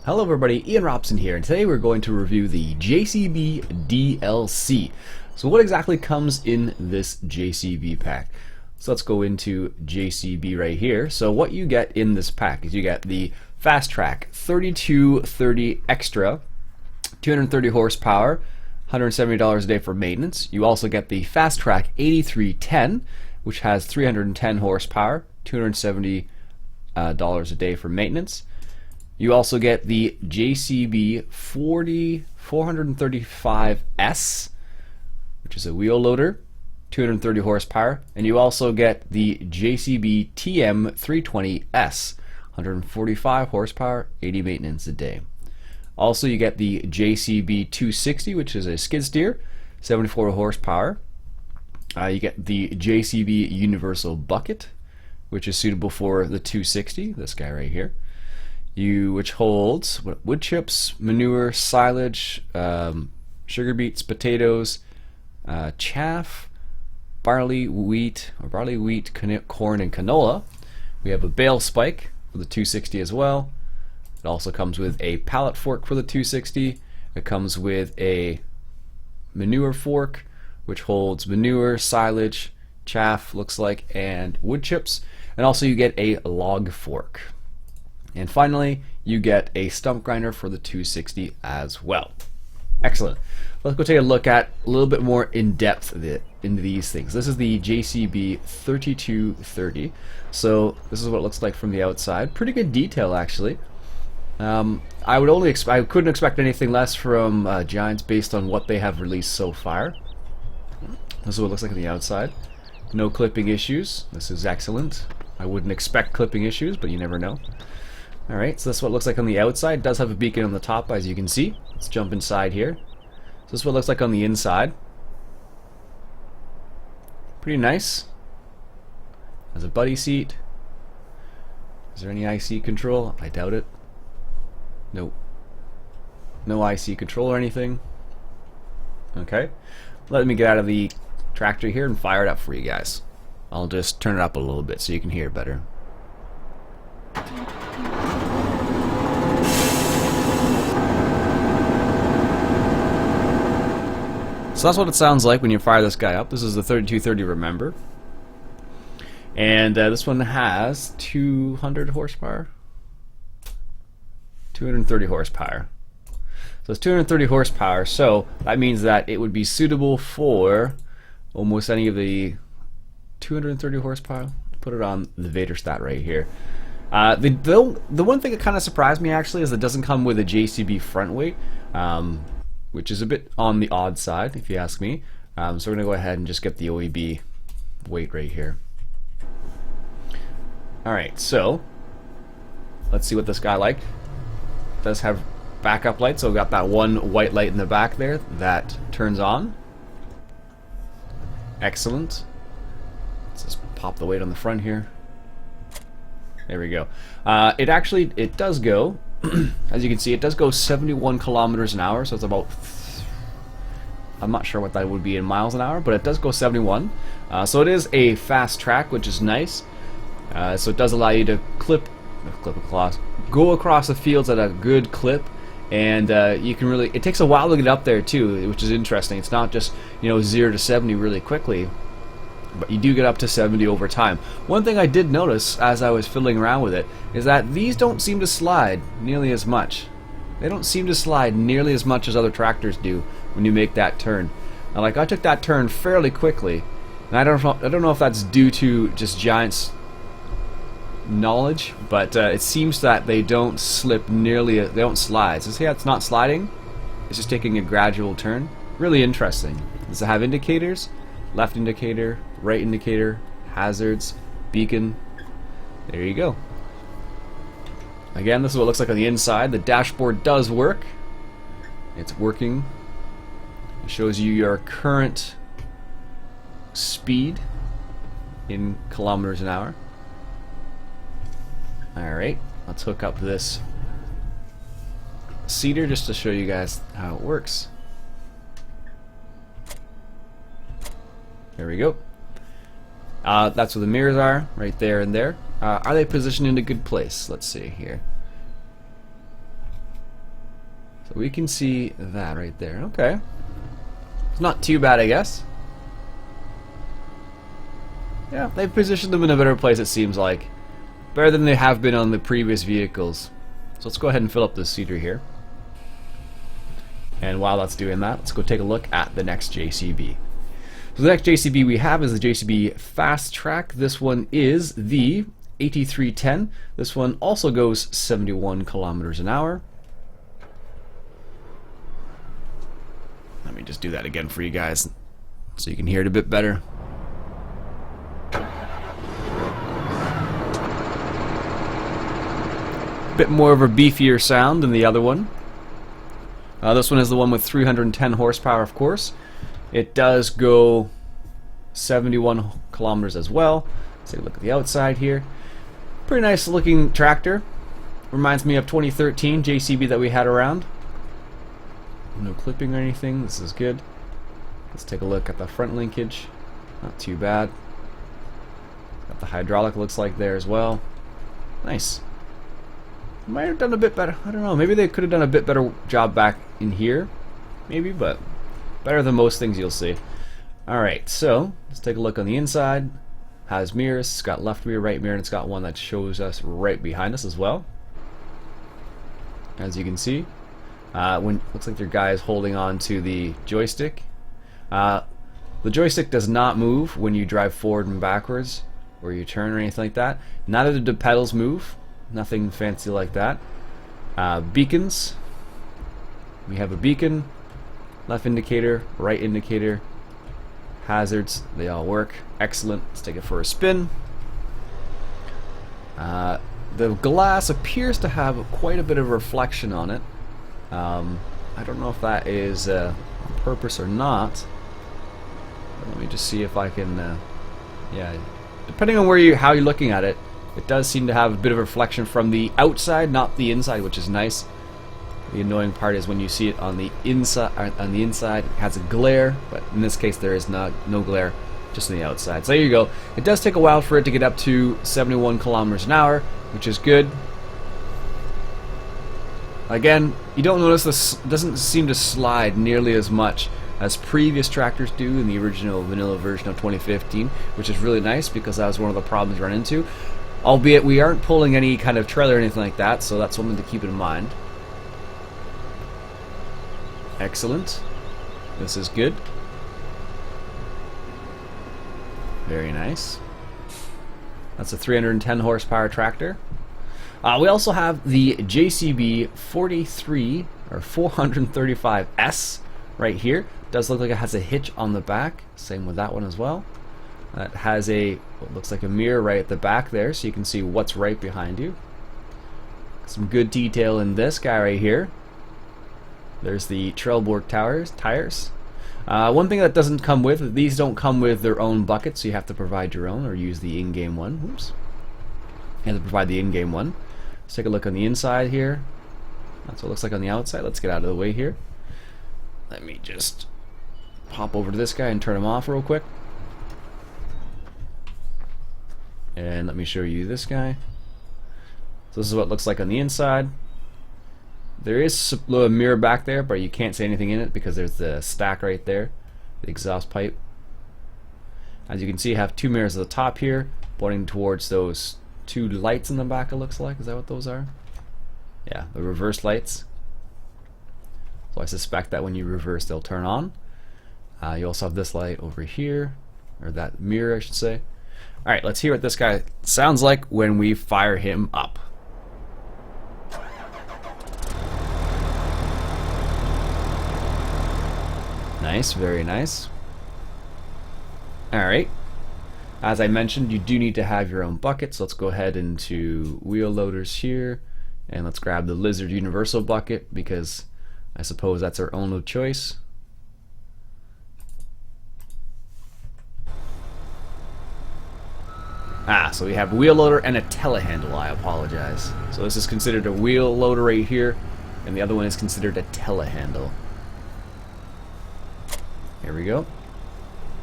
Hello everybody, Iain Robson here, and today we're going to review the JCB DLC. So what exactly comes in this JCB pack? So let's go into JCB right here. So what you get in this pack is you get the Fastrac 3230 XTRA, 230 horsepower, $170 a day for maintenance. You also get the Fastrac 8310, which has 310 horsepower, $270 a day for maintenance. You also get the JCB 435S, which is a wheel loader, 230 horsepower, and you also get the JCB TM320S, 145 horsepower, 80 maintenance a day. Also, you get the JCB 260, which is a skid steer, 74 horsepower. You get the JCB Universal Bucket, which is suitable for the 260, this guy right here. Which holds wood chips, manure, silage, sugar beets, potatoes, chaff, barley, wheat, corn, and canola. We have a bale spike for the 260 as well. It also comes with a pallet fork for the 260. It comes with a manure fork, which holds manure, silage, chaff, looks like, and wood chips. And also you get a log fork. And finally, you get a stump grinder for the 260 as well. Excellent. Let's go take a look at a little bit more in depth into these things. This is the JCB 3230. So this is what it looks like from the outside. Pretty good detail, actually. I couldn't expect anything less from Giants based on what they have released so far. This is what it looks like on the outside. No clipping issues. This is excellent. I wouldn't expect clipping issues, but you never know. Alright, so this is what it looks like on the outside. It does have a beacon on the top, as you can see. Let's jump inside here. So this is what it looks like on the inside. Pretty nice. Has a buddy seat. Is there any IC control? I doubt it. Nope. No IC control or anything. Okay. Let me get out of the tractor here and fire it up for you guys. I'll just turn it up a little bit so you can hear it better. So that's what it sounds like when you fire this guy up. This is the 3230, remember. And this one has 200 horsepower. 230 horsepower. So it's 230 horsepower, so that means that it would be suitable for almost any of the 230 horsepower. Put it on the Vader stat right here. The one thing that kind of surprised me actually is it doesn't come with a JCB front weight, which is a bit on the odd side if you ask me. So we're going to go ahead and just get the OEB weight right here. Alright, so let's see what this guy like. It does have backup lights, so we've got that one white light in the back there that turns on. Excellent. Let's just pop the weight on the front here. There we go. It does go, as you can see, it does go 71 kilometers an hour, so it's about, I'm not sure what that would be in miles an hour, but it does go 71. So it is a fast track, which is nice. So it does allow you to go across the fields at a good clip, and you can really, it takes a while to get up there too, which is interesting. It's not just, 0 to 70 really quickly, but you do get up to 70 over time. One thing I did notice as I was fiddling around with it is that these don't seem to slide nearly as much. They don't seem to slide nearly as much as other tractors do when you make that turn. Now, like, I took that turn fairly quickly, and I don't know if that's due to just Giants' knowledge, but it seems that they don't slip nearly, they don't slide. So see how it's not sliding? It's just taking a gradual turn. Really interesting. Does it have indicators? Left indicator, right indicator, hazards, beacon. There you go. Again, this is what it looks like on the inside. The dashboard does work. It's working. It shows you your current speed in kilometers an hour. Alright, let's hook up this seater just to show you guys how it works. There we go. That's where the mirrors are, right there and there. Are they positioned in a good place? Let's see here. So we can see that right there. Okay. It's not too bad, I guess. Yeah, they've positioned them in a better place, it seems like. Better than they have been on the previous vehicles. So let's go ahead and fill up this seeder here. And while that's doing that, let's go take a look at the next JCB. So the next JCB we have is the JCB Fastrac. This one is the 8310. This one also goes 71 kilometers an hour. Let me just do that again for you guys so you can hear it a bit better. Bit more of a beefier sound than the other one. This one is the one with 310 horsepower, of course. It does go 71 kilometers as well. Let's take a look at the outside here. Pretty nice looking tractor. Reminds me of 2013 JCB that we had around. No clipping or anything. This is good. Let's take a look at the front linkage. Not too bad. Got the hydraulic, looks like there as well. Nice. Might have done a bit better. I don't know. Maybe they could have done a bit better job back in here. Maybe, but better than most things you'll see. Alright, so let's take a look on the inside. Has mirrors. It's got left mirror, right mirror, and it's got one that shows us right behind us as well. As you can see. Looks like your guy is holding on to the joystick. The joystick does not move when you drive forward and backwards or you turn or anything like that. Neither do the pedals move. Nothing fancy like that. Beacons. We have a beacon, left indicator, right indicator, hazards. They all work. Excellent. Let's take it for a spin. The glass appears to have quite a bit of reflection on it. I don't know if that is on purpose or not. But let me just see if I can. Yeah, depending on how you're looking at it, it does seem to have a bit of reflection from the outside, not the inside, which is nice. The annoying part is when you see it on the inside. On the inside, it has a glare, but in this case, there is no glare, just on the outside. So there you go. It does take a while for it to get up to 71 kilometers an hour, which is good. Again, you don't notice this doesn't seem to slide nearly as much as previous tractors do in the original vanilla version of 2015, which is really nice because that was one of the problems we run into. Albeit we aren't pulling any kind of trailer or anything like that, so that's something to keep in mind. Excellent. This is good. Very nice. That's a 310 horsepower tractor. We also have the JCB 43 or 435S right here. Does look like it has a hitch on the back. Same with that one as well. It has what looks like a mirror right at the back there, so you can see what's right behind you. Some good detail in this guy right here. There's the trailboard tires. One thing that doesn't come with, these don't come with their own bucket, so you have to provide your own or use the in-game one. Oops. You have to provide the in-game one. Let's take a look on the inside here. That's what it looks like on the outside. Let's get out of the way here. Let me just pop over to this guy and turn him off real quick. And let me show you this guy. So this is what it looks like on the inside. There is a mirror back there, but you can't see anything in it because there's the stack right there, the exhaust pipe. As you can see, I have two mirrors at the top here, pointing towards those two lights in the back, it looks like. Is that what those are? Yeah, the reverse lights. So I suspect that when you reverse, they'll turn on. You also have this light over here, or that mirror, I should say. Alright, let's hear what this guy sounds like when we fire him up. Nice, very nice. Alright. As I mentioned, you do need to have your own bucket, so let's go ahead into wheel loaders here, and let's grab the Lizard Universal bucket, because I suppose that's our only choice. So we have a wheel loader and a telehandle, I apologize. So this is considered a wheel loader right here, and the other one is considered a telehandle. Here we go.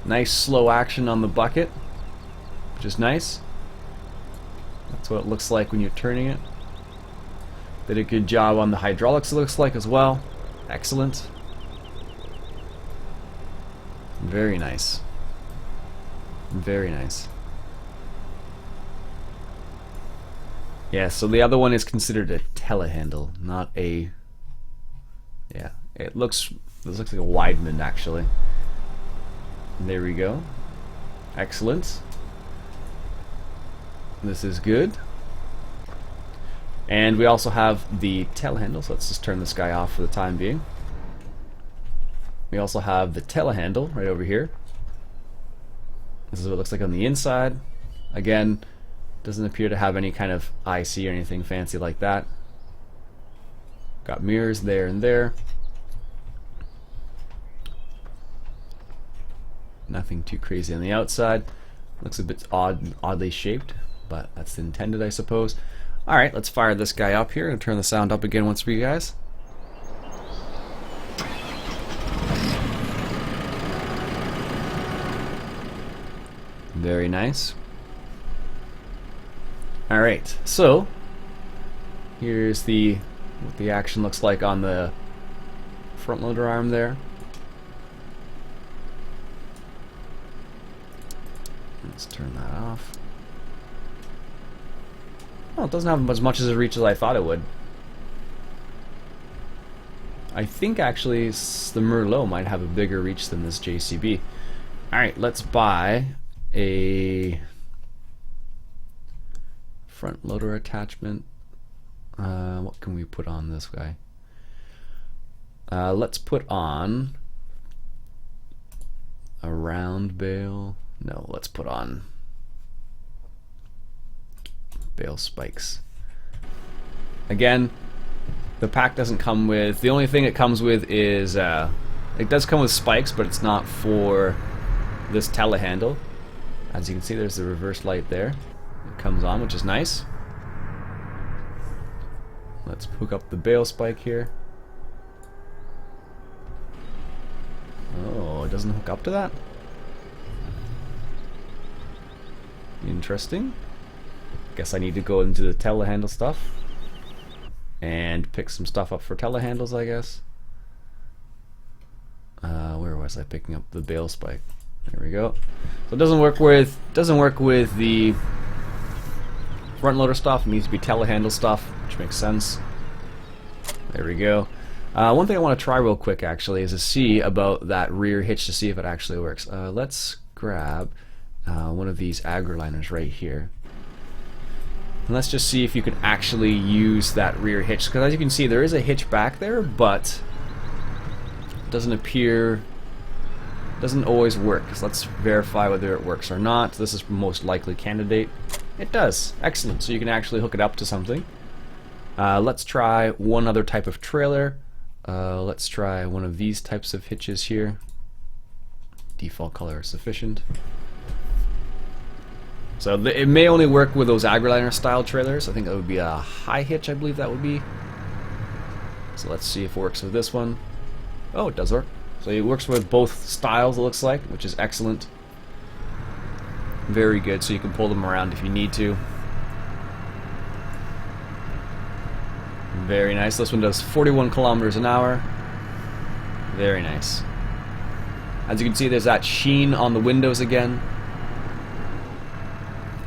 Nice slow action on the bucket, which is nice. That's what it looks like when you're turning it. Did a good job on the hydraulics, it looks like, as well. Excellent. Very nice. Very nice. Yeah, so the other one is considered a telehandle, not a... Yeah, it looks like a Weidman actually. There we go. Excellent. This is good. And we also have the telehandle, so let's just turn this guy off for the time being. We also have the telehandle right over here. This is what it looks like on the inside. Again, doesn't appear to have any kind of IC or anything fancy like that. Got mirrors there and there. Nothing too crazy on the outside. Looks a bit oddly shaped, but that's intended, I suppose. Alright, let's fire this guy up here and turn the sound up again once for you guys. Very nice. Alright, so here's what the action looks like on the front loader arm there. Let's turn that off. Well, it doesn't have as much as a reach as I thought it would. I think actually the Merlot might have a bigger reach than this JCB. Alright, let's buy a front loader attachment. What can we put on this guy? Let's put on a round bale. No, let's put on bale spikes. Again, the pack doesn't come with, the only thing it comes with is, it does come with spikes, but it's not for this telehandle. As you can see, there's the reverse light there. It comes on, which is nice. Let's hook up the bale spike here. Oh, it doesn't hook up to that? Interesting. Guess I need to go into the telehandle stuff and pick some stuff up for telehandles, I guess. Where was I picking up the bale spike? There we go. So it doesn't work with the front loader stuff. It needs to be telehandle stuff, which makes sense. There we go. One thing I want to try real quick actually is to see about that rear hitch to see if it actually works. Let's grab one of these aggreliners right here. And let's just see if you can actually use that rear hitch, because as you can see there is a hitch back there, but it doesn't always work. So let's verify whether it works or not. This is most likely candidate. It does. Excellent. So you can actually hook it up to something. Let's try one other type of trailer. Let's try one of these types of hitches here. Default color is sufficient. So it may only work with those AgriLiner style trailers. I think that would be a high hitch, I believe that would be. So let's see if it works with this one. Oh, it does work. So it works with both styles, it looks like, which is excellent. Very good, so you can pull them around if you need to. Very nice. This one does 41 kilometers an hour. Very nice. As you can see, there's that sheen on the windows again.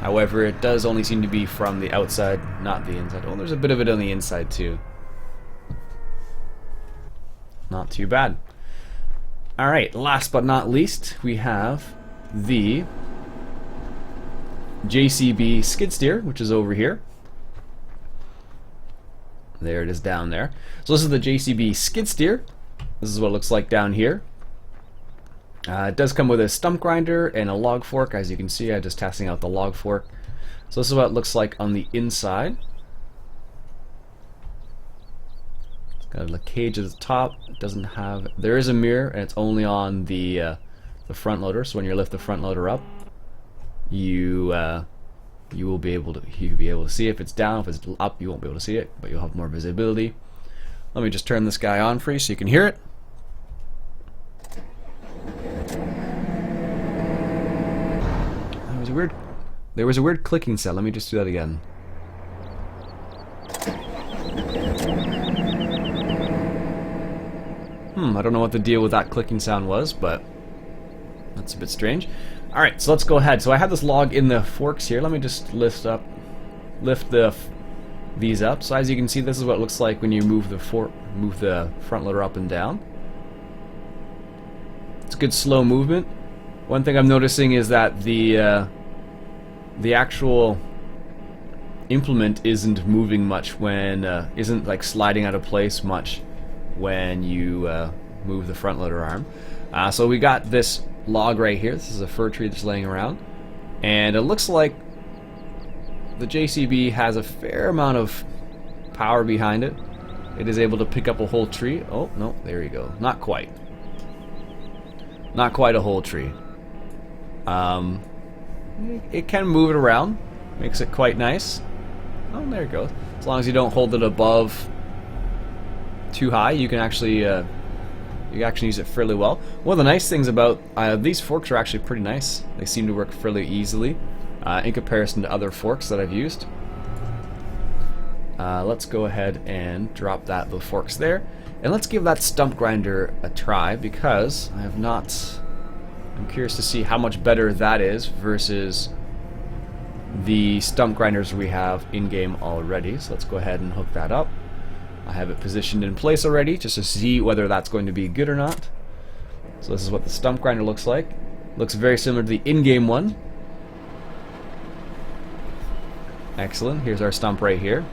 However, it does only seem to be from the outside, not the inside. Oh, there's a bit of it on the inside too. Not too bad. Alright, last but not least, we have the JCB skid steer, which is over here. There it is down there. So this is the JCB skid steer. This is what it looks like down here. It does come with a stump grinder and a log fork. As you can see, I'm just testing out the log fork. So this is what it looks like on the inside. It's got a cage at the top. It doesn't have. There is a mirror, and it's only on the front loader. So when you lift the front loader up, you will be able to see. If it's down, if it's up, you won't be able to see it, but you'll have more visibility. Let me just turn this guy on for you so you can hear it. There was a weird clicking sound. Let me just do that again. I don't know what the deal with that clicking sound was, but that's a bit strange. Alright, so let's go ahead. So I have this log in the forks here. Let me just lift these up. So as you can see, this is what it looks like when you move the front loader up and down. It's good slow movement. One thing I'm noticing is that the actual implement isn't moving much when isn't like sliding out of place much when you move the front loader arm. So we got this log right here. This is a fir tree that's laying around, and it looks like the JCB has a fair amount of power behind it. It is able to pick up a whole tree. Oh no, there you go. Not quite. Not quite a whole tree. It can move it around. Makes it quite nice. Oh, there it goes. As long as you don't hold it above too high, you can actually use it fairly well. One of the nice things about these forks are actually pretty nice. They seem to work fairly easily in comparison to other forks that I've used. Let's go ahead and drop the forks there, and let's give that stump grinder a try, because I have not. I'm curious to see how much better that is versus the stump grinders we have in-game already. So let's go ahead and hook that up. I have it positioned in place already just to see whether that's going to be good or not. So this is what the stump grinder looks like. Looks very similar to the in-game one. Excellent. Here's our stump right here.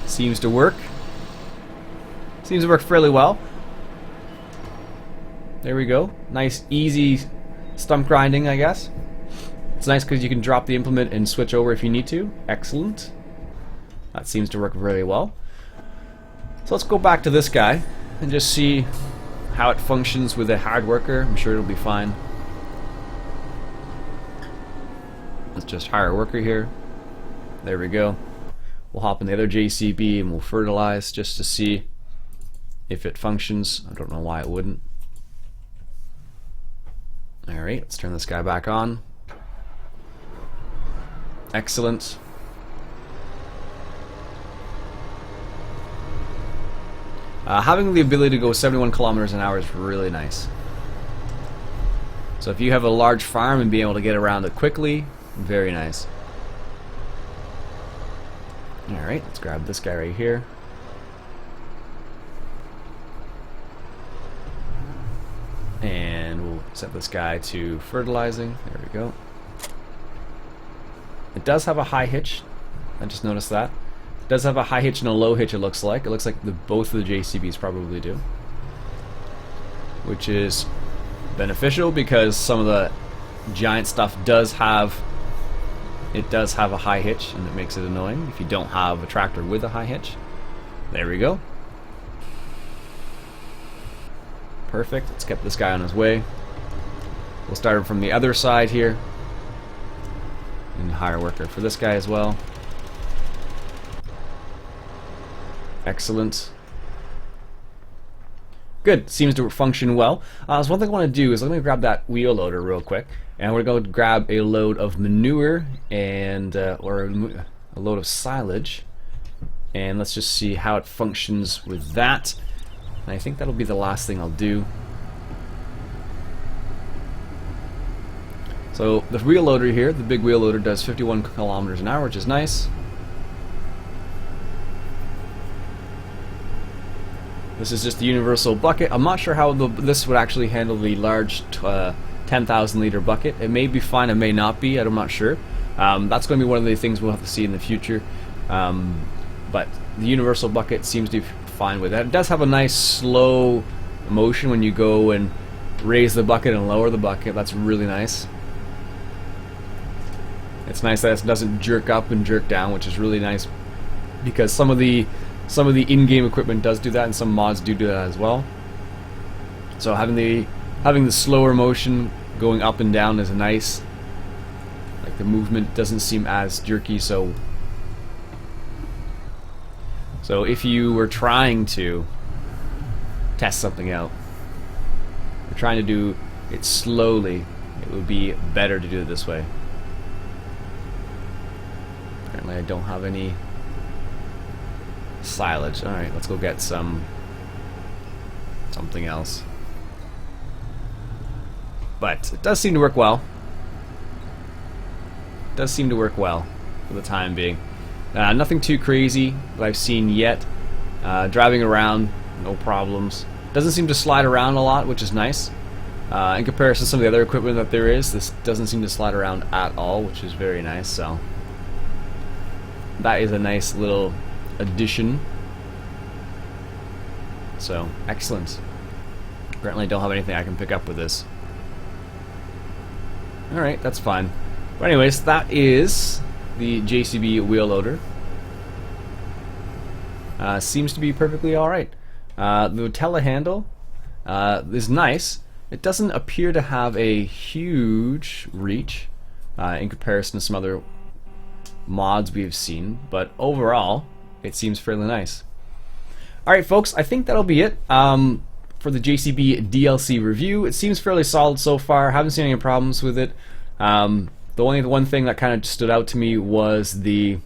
Seems to work. Seems to work fairly well. There we go. Nice, easy stump grinding, I guess. It's nice because you can drop the implement and switch over if you need to. Excellent. That seems to work very well. So let's go back to this guy and just see how it functions with a hard worker. I'm sure it'll be fine. Let's just hire a worker here. There we go. We'll hop in the other JCB and we'll fertilize just to see if it functions. I don't know why it wouldn't. Alright, let's turn this guy back on. Excellent. Having the ability to go 71 kilometers an hour is really nice. So if you have a large farm and being able to get around it quickly, very nice. Alright, let's grab this guy right here. And we'll set this guy to fertilizing. There we go. It does have a high hitch. I just noticed that. It does have a high hitch and a low hitch, it looks like. It looks like both of the JCBs probably do. Which is beneficial because some of the giant stuff does have a high hitch, and it makes it annoying if you don't have a tractor with a high hitch. There we go. Perfect. Let's get this guy on his way. We'll start him from the other side here. And hire a worker for this guy as well. Excellent. Good. Seems to function well. So one thing I want to do is let me grab that wheel loader real quick, and we're going to grab a load of manure and or a load of silage, and let's just see how it functions with that. And I think that'll be the last thing I'll do. So the wheel loader here, the big wheel loader, does 51 kilometers an hour, which is nice. This is just the universal bucket. I'm not sure how this would actually handle the large 10,000 liter bucket. It may be fine, it may not be, I'm not sure. That's going to be one of the things we'll have to see in the future. But the universal bucket seems to be fine with that. It does have a nice slow motion when you go and raise the bucket and lower the bucket. That's really nice. It's nice that it doesn't jerk up and jerk down, which is really nice, because some of the in-game equipment does do that, and some mods do that as well. So having the slower motion going up and down is nice. Like the movement doesn't seem as jerky. So if you were trying to test something out, you're trying to do it slowly, it would be better to do it this way. Apparently I don't have any silage. Alright, let's go get something else. But it does seem to work well. It does seem to work well for the time being. Nothing too crazy that I've seen yet. Driving around, no problems. Doesn't seem to slide around a lot, which is nice. In comparison to some of the other equipment that there is, this doesn't seem to slide around at all, which is very nice. So that is a nice little addition. So excellent. Apparently I don't have anything I can pick up with this. Alright, that's fine. But anyways, that is the JCB wheel loader. Seems to be perfectly alright. The telehandle is nice. It doesn't appear to have a huge reach in comparison to some other mods we've seen, but overall it seems fairly nice. Alright folks, I think that'll be it for the JCB DLC review. It seems fairly solid so far. Haven't seen any problems with it. The only one thing that kind of stood out to me was the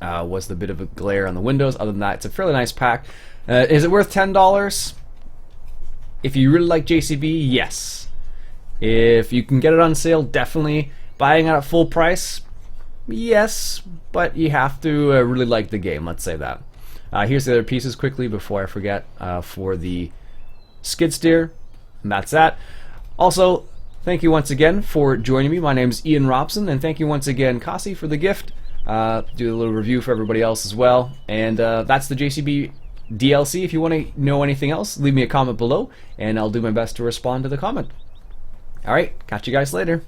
bit of a glare on the windows. Other than that, it's a fairly nice pack. Is it worth $10? If you really like JCB, yes. If you can get it on sale, definitely. Buying it at full price, yes, but you have to really like the game, let's say that. Here's the other pieces quickly before I forget for the skid steer, and that's that. Also, thank you once again for joining me. My name is Iain Robson, and thank you once again, Kasi, for the gift. Do a little review for everybody else as well. And that's the JCB DLC. If you want to know anything else, leave me a comment below, and I'll do my best to respond to the comment. Alright, catch you guys later.